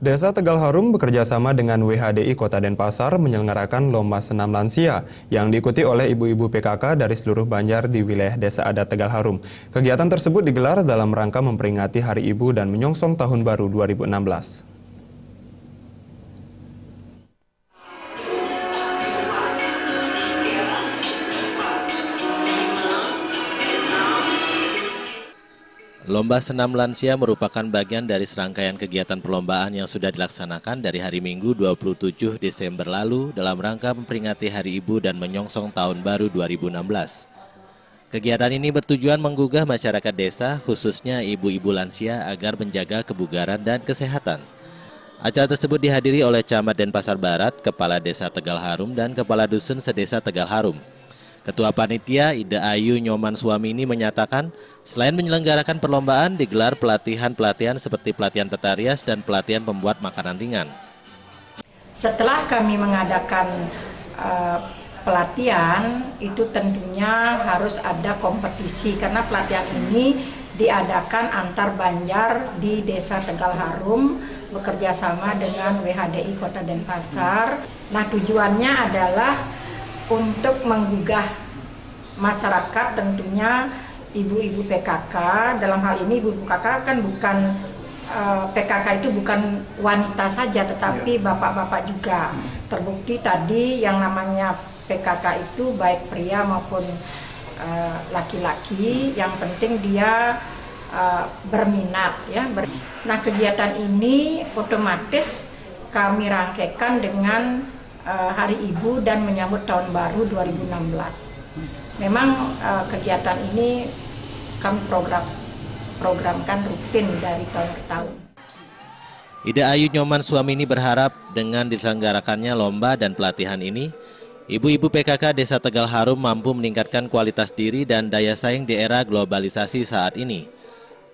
Desa Tegal Harum bekerja sama dengan WHDI Kota Denpasar menyelenggarakan Lomba Senam Lansia yang diikuti oleh ibu-ibu PKK dari seluruh Banjar di wilayah Desa Adat Tegal Harum. Kegiatan tersebut digelar dalam rangka memperingati Hari Ibu dan menyongsong Tahun Baru 2016. Lomba Senam Lansia merupakan bagian dari serangkaian kegiatan perlombaan yang sudah dilaksanakan dari hari Minggu 27 Desember lalu dalam rangka memperingati Hari Ibu dan menyongsong Tahun Baru 2016. Kegiatan ini bertujuan menggugah masyarakat desa, khususnya ibu-ibu lansia agar menjaga kebugaran dan kesehatan. Acara tersebut dihadiri oleh Camat Denpasar Barat, Kepala Desa Tegal Harum, dan Kepala Dusun Sedesa Tegal Harum. Ketua Panitia Ida Ayu Nyoman Suamini menyatakan, selain menyelenggarakan perlombaan, digelar pelatihan-pelatihan seperti pelatihan tata rias dan pelatihan pembuat makanan ringan. Setelah kami mengadakan pelatihan, itu tentunya harus ada kompetisi karena pelatihan ini diadakan antar Banjar di Desa Tegal Harum bekerja sama dengan WHDI Kota Denpasar. Nah, tujuannya adalah untuk menggugah masyarakat, tentunya ibu-ibu PKK. Dalam hal ini ibu PKK kan bukan PKK itu bukan wanita saja, tetapi bapak-bapak juga. Terbukti tadi yang namanya PKK itu baik pria maupun laki-laki. Yang penting dia berminat, ya. Nah, kegiatan ini otomatis kami rangkaikan dengan Hari Ibu dan menyambut Tahun Baru 2016. Memang kegiatan ini kami programkan rutin dari tahun ke tahun. Ida Ayu Nyoman Suamini berharap dengan diselenggarakannya lomba dan pelatihan ini, ibu-ibu PKK Desa Tegal Harum mampu meningkatkan kualitas diri dan daya saing di era globalisasi saat ini.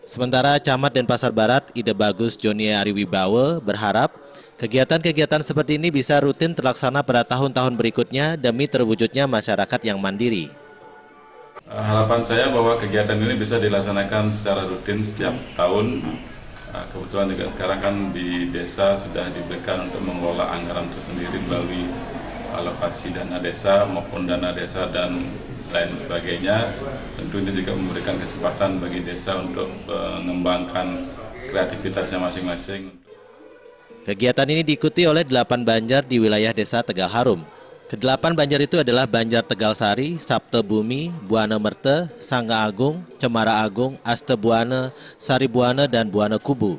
Sementara Camat Denpasar Barat, Ide Bagus Joni Ariwibawa berharap kegiatan-kegiatan seperti ini bisa rutin terlaksana pada tahun-tahun berikutnya demi terwujudnya masyarakat yang mandiri. Harapan saya bahwa kegiatan ini bisa dilaksanakan secara rutin setiap tahun. Kebetulan juga sekarang kan di desa sudah diberikan untuk mengelola anggaran tersendiri melalui alokasi dana desa maupun dana desa dan lain sebagainya. Tentu ini juga memberikan kesempatan bagi desa untuk mengembangkan kreativitasnya masing-masing. Kegiatan ini diikuti oleh 8 Banjar di wilayah Desa Tegal Harum. Ke-8 Banjar itu adalah Banjar Tegal Sari, Sapte Bumi, Buana Merte, Sangga Agung, Cemara Agung, Aste Buana, Sari Buana, dan Buana Kubu.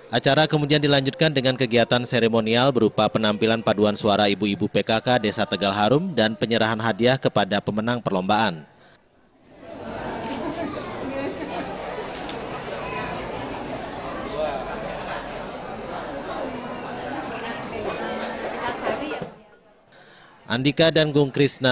Acara kemudian dilanjutkan dengan kegiatan seremonial berupa penampilan paduan suara ibu-ibu PKK Desa Tegal Harum dan penyerahan hadiah kepada pemenang perlombaan. Andika dan Gung Krisna